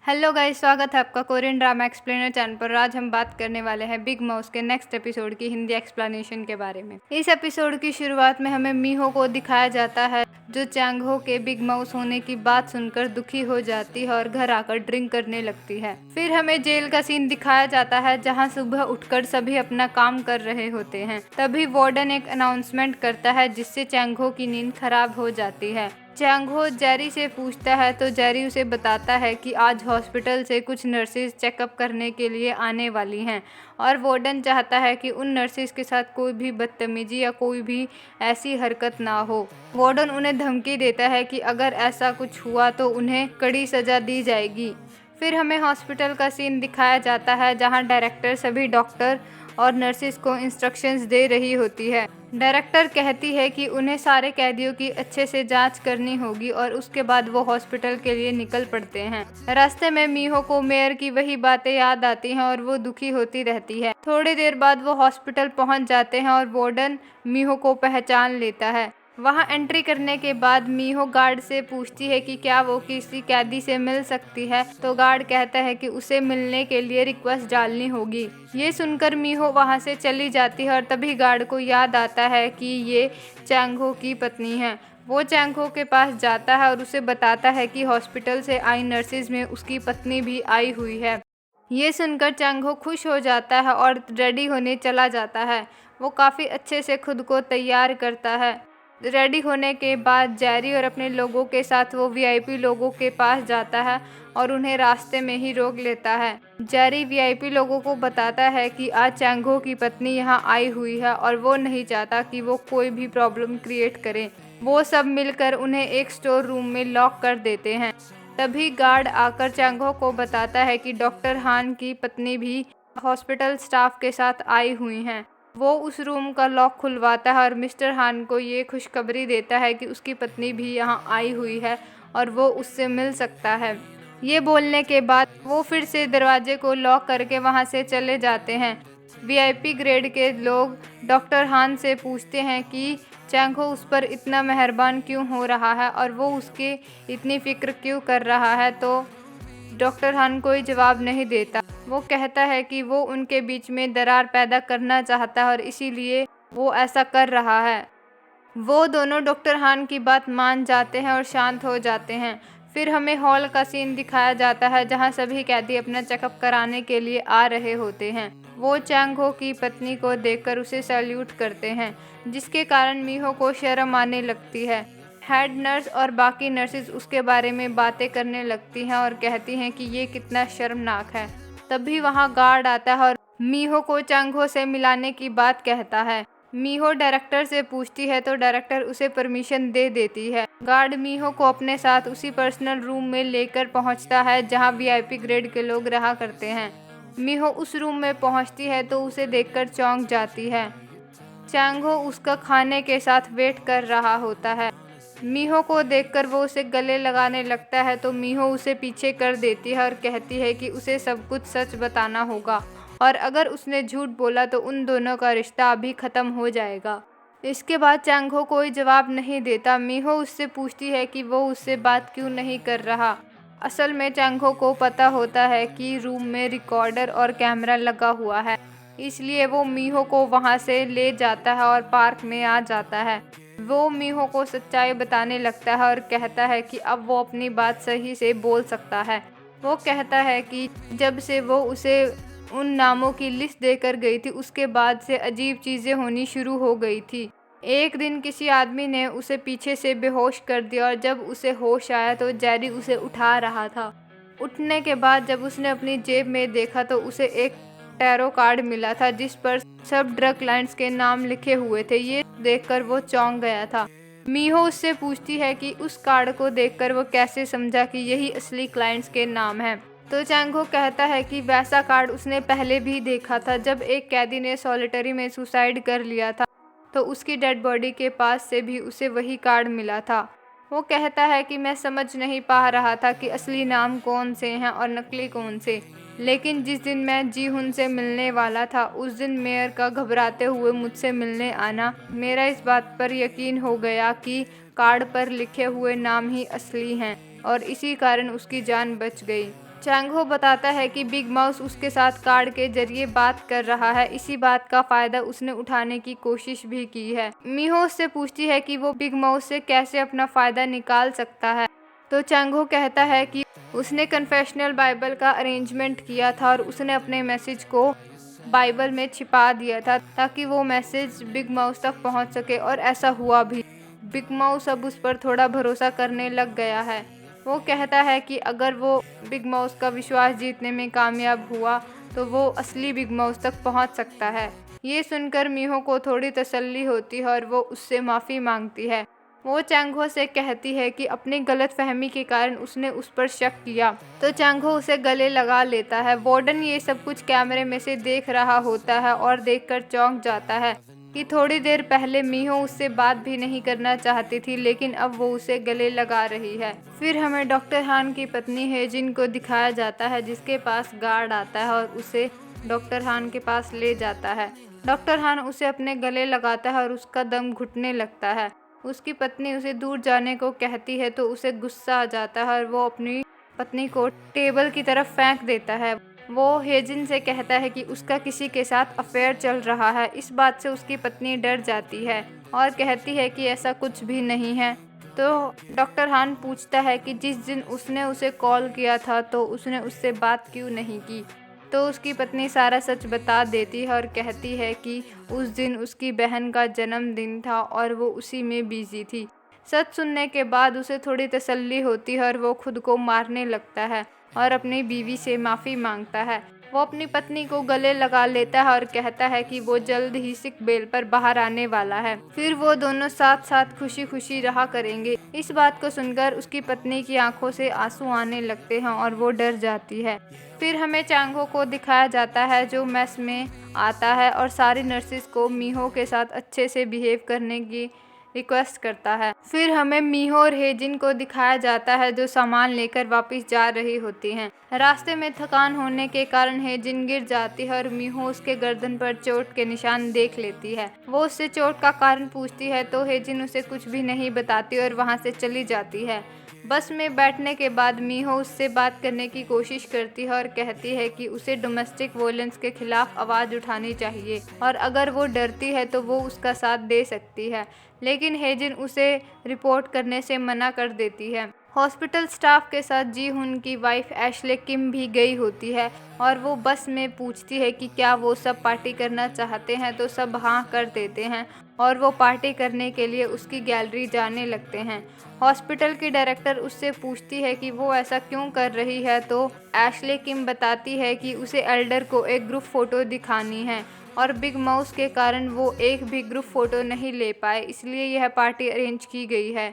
Hello guys, स्वागत है आपका कोरियन ड्रामा एक्सप्लेनर चैनल पर। आज हम बात करने वाले हैं बिग माउस के नेक्स्ट एपिसोड की हिंदी एक्सप्लेनेशन के बारे में। इस एपिसोड की शुरुआत में हमें मीहो को दिखाया जाता है जो चैंग हो के बिग माउस होने की बात सुनकर दुखी हो जाती है और घर आकर ड्रिंक करने लगती है। फिर हमें जेल का सीन दिखाया जाता है जहाँ सुबह उठकर सभी अपना काम कर रहे होते हैं। तभी वार्डन एक अनाउंसमेंट करता है जिससे चैंग हो की नींद खराब हो जाती है। चैंग हो जेरी से पूछता है तो जेरी उसे बताता है कि आज हॉस्पिटल से कुछ नर्सेज चेकअप करने के लिए आने वाली हैं और वार्डन चाहता है कि उन नर्सेज के साथ कोई भी बदतमीजी या कोई भी ऐसी हरकत ना हो। वार्डन उन्हें धमकी देता है कि अगर ऐसा कुछ हुआ तो उन्हें कड़ी सज़ा दी जाएगी। फिर हमें हॉस्पिटल का सीन दिखाया जाता है जहां डायरेक्टर सभी डॉक्टर और नर्सेज को इंस्ट्रक्शंस दे रही होती है। डायरेक्टर कहती है कि उन्हें सारे कैदियों की अच्छे से जांच करनी होगी और उसके बाद वो हॉस्पिटल के लिए निकल पड़ते हैं। रास्ते में मीहो को मेयर की वही बातें याद आती हैं और वो दुखी होती रहती है। थोड़ी देर बाद वो हॉस्पिटल पहुंच जाते हैं और वार्डन मीहो को पहचान लेता है। वहां एंट्री करने के बाद मीहो गार्ड से पूछती है कि क्या वो किसी कैदी से मिल सकती है, तो गार्ड कहता है कि उसे मिलने के लिए रिक्वेस्ट डालनी होगी। ये सुनकर मीहो वहां से चली जाती है और तभी गार्ड को याद आता है कि ये चैंग हो की पत्नी है। वो चैंग हो के पास जाता है और उसे बताता है कि हॉस्पिटल से आई नर्सेज में उसकी पत्नी भी आई हुई है। ये सुनकर चैंग हो खुश हो जाता है और रेडी होने चला जाता है। वो काफ़ी अच्छे से खुद को तैयार करता है। रेडी होने के बाद जेरी और अपने लोगों के साथ वो वीआईपी लोगों के पास जाता है और उन्हें रास्ते में ही रोक लेता है। जेरी वीआईपी लोगों को बताता है कि आज चैंग हो की पत्नी यहाँ आई हुई है और वो नहीं चाहता कि वो कोई भी प्रॉब्लम क्रिएट करे। वो सब मिलकर उन्हें एक स्टोर रूम में लॉक कर देते हैं। तभी गार्ड आकर चैंग हो को बताता है कि डॉक्टर हान की पत्नी भी हॉस्पिटल स्टाफ के साथ आई हुई हैं। वो उस रूम का लॉक खुलवाता है और मिस्टर हान को ये खुशखबरी देता है कि उसकी पत्नी भी यहाँ आई हुई है और वो उससे मिल सकता है। ये बोलने के बाद वो फिर से दरवाजे को लॉक करके वहाँ से चले जाते हैं। वीआईपी ग्रेड के लोग डॉक्टर हान से पूछते हैं कि चैंग हो उस पर इतना मेहरबान क्यों हो रहा है और वो उसकी इतनी फिक्र क्यों कर रहा है, तो डॉक्टर हान कोई जवाब नहीं देता। वो कहता है कि वो उनके बीच में दरार पैदा करना चाहता है और इसीलिए वो ऐसा कर रहा है। वो दोनों डॉक्टर हान की बात मान जाते हैं और शांत हो जाते हैं। फिर हमें हॉल का सीन दिखाया जाता है जहां सभी कैदी अपना चेकअप कराने के लिए आ रहे होते हैं। वो चैंग हो की पत्नी को देखकर उसे सैल्यूट करते हैं, जिसके कारण मीहो को शर्म आने लगती है। हेड नर्स और बाकी नर्सेज उसके बारे में बातें करने लगती हैं और कहती हैं कि ये कितना शर्मनाक है। तभी वहाँ गार्ड आता है और मीहो को चैंग हो से मिलाने की बात कहता है। मीहो डायरेक्टर से पूछती है तो डायरेक्टर उसे परमिशन दे देती है। गार्ड मीहो को अपने साथ उसी पर्सनल रूम में लेकर पहुंचता है जहां वीआईपी ग्रेड के लोग रहा करते हैं। मीहो उस रूम में पहुंचती है तो उसे देखकर चौंक जाती है। चैंग हो उसका खाने के साथ वेट कर रहा होता है। मीहो को देखकर वो उसे गले लगाने लगता है तो मीहो उसे पीछे कर देती है और कहती है कि उसे सब कुछ सच बताना होगा और अगर उसने झूठ बोला तो उन दोनों का रिश्ता अभी ख़त्म हो जाएगा। इसके बाद चैंग हो कोई जवाब नहीं देता। मीहो उससे पूछती है कि वो उससे बात क्यों नहीं कर रहा। असल में चैंग हो को पता होता है कि रूम में रिकॉर्डर और कैमरा लगा हुआ है, इसलिए वो मीहो को वहाँ से ले जाता है और पार्क में आ जाता है। वो मीहो को सच्चाई बताने लगता है और कहता है कि अब वो अपनी बात सही से बोल सकता है। वो कहता है कि जब से वो उसे उन नामों की लिस्ट देकर गई थी उसके बाद से अजीब चीज़ें होनी शुरू हो गई थी। एक दिन किसी आदमी ने उसे पीछे से बेहोश कर दिया और जब उसे होश आया तो जेरी उसे उठा रहा था। उठने के बाद जब उसने अपनी जेब में देखा तो उसे एक टैरो कार्ड मिला था जिस पर सब ड्रग क्लाइंट्स के नाम लिखे हुए थे। ये देखकर वो चौंक गया था। मीहो उससे पूछती है कि उस कार्ड को देखकर वो कैसे समझा कि यही असली क्लाइंट्स के नाम हैं। तो चैंग हो कहता है कि वैसा कार्ड उसने पहले भी देखा था जब एक कैदी ने सॉलिटरी में सुसाइड कर लिया था, तो उसकी डेड बॉडी के पास से भी उसे वही कार्ड मिला था। वो कहता है कि मैं समझ नहीं पा रहा था कि असली नाम कौन से हैं और नकली कौन से, लेकिन जिस दिन मैं जी हुन से मिलने वाला था उस दिन मेयर का घबराते हुए मुझसे मिलने आना मेरा इस बात पर यकीन हो गया कि कार्ड पर लिखे हुए नाम ही असली हैं और इसी कारण उसकी जान बच गई। चैंग-हो बताता है कि बिग माउस उसके साथ कार्ड के जरिए बात कर रहा है। इसी बात का फायदा उसने उठाने की कोशिश भी की है। मीहो उससे पूछती है कि वो बिग माउस से कैसे अपना फायदा निकाल सकता है। तो चैंग-हो कहता है कि उसने कन्फेशनल बाइबल का अरेंजमेंट किया था और उसने अपने मैसेज को बाइबल में छिपा दिया था ताकि वो मैसेज बिग माउस तक पहुंच सके, और ऐसा हुआ भी। बिग माउस अब उस पर थोड़ा भरोसा करने लग गया है। वो कहता है कि अगर वो बिग माउस का विश्वास जीतने में कामयाब हुआ तो वो असली बिग माउस तक पहुंच सकता है। ये सुनकर मीहो को थोड़ी तसल्ली होती है और वो उससे माफ़ी मांगती है। वो चैंग-हो से कहती है कि अपनी गलतफहमी के कारण उसने उस पर शक किया। तो चैंग-हो उसे गले लगा लेता है। वार्डन ये सब कुछ कैमरे में से देख रहा होता है और देखकर चौंक जाता है कि थोड़ी देर पहले मीहो उससे बात भी नहीं करना चाहती थी, लेकिन अब वो उसे गले लगा रही है। फिर हमें डॉक्टर हान की पत्नी हेजिन को दिखाया जाता है, जिसके पास गार्ड आता है और उसे डॉक्टर हान के पास ले जाता है। डॉक्टर हान उसे अपने गले लगाता है और उसका दम घुटने लगता है। उसकी पत्नी उसे दूर जाने को कहती है तो उसे गुस्सा आ जाता है और वो अपनी पत्नी को टेबल की तरफ फेंक देता है। वो हेजिन से कहता है कि उसका किसी के साथ अफेयर चल रहा है। इस बात से उसकी पत्नी डर जाती है और कहती है कि ऐसा कुछ भी नहीं है। तो डॉक्टर हान पूछता है कि जिस दिन उसने उसे कॉल किया था तो उसने उससे बात क्यों नहीं की। तो उसकी पत्नी सारा सच बता देती है और कहती है कि उस दिन उसकी बहन का जन्मदिन था और वो उसी में बिजी थी। सच सुनने के बाद उसे थोड़ी तसल्ली होती है और वो खुद को मारने लगता है और अपनी बीवी से माफ़ी मांगता है। वो अपनी पत्नी को गले लगा लेता है और कहता है कि वो जल्द ही सिक बेल पर बाहर आने वाला है। फिर वो दोनों साथ साथ खुशी खुशी रहा करेंगे। इस बात को सुनकर उसकी पत्नी की आंखों से आंसू आने लगते हैं और वो डर जाती है। फिर हमें चैंग-हो को दिखाया जाता है जो मेस में आता है और सारी नर्सिस को मीहो के साथ अच्छे से बिहेव करने की रिक्वेस्ट करता है। फिर हमें मीहो और हेजिन को दिखाया जाता है जो सामान लेकर वापस जा रही होती हैं। रास्ते में थकान होने के कारण हेजिन गिर जाती है और मीहो उसके गर्दन पर चोट के निशान देख लेती है। वो उससे चोट का कारण पूछती है तो हेजिन उसे कुछ भी नहीं बताती और वहाँ से चली जाती है। बस में बैठने के बाद मीहो उससे बात करने की कोशिश करती है और कहती है कि उसे डोमेस्टिक वायलेंस के खिलाफ आवाज़ उठानी चाहिए और अगर वो डरती है तो वो उसका साथ दे सकती है, लेकिन हेजिन उसे रिपोर्ट करने से मना कर देती है। हॉस्पिटल स्टाफ के साथ जी हुन की वाइफ एशले किम भी गई होती है और वो बस में पूछती है कि क्या वो सब पार्टी करना चाहते हैं, तो सब हाँ कर देते हैं और वो पार्टी करने के लिए उसकी गैलरी जाने लगते हैं। हॉस्पिटल की डायरेक्टर उससे पूछती है कि वो ऐसा क्यों कर रही है, तो एशले किम बताती है कि उसे एल्डर को एक ग्रुप फ़ोटो दिखानी है और बिग माउस के कारण वो एक भी ग्रुप फ़ोटो नहीं ले पाए, इसलिए यह पार्टी अरेंज की गई है।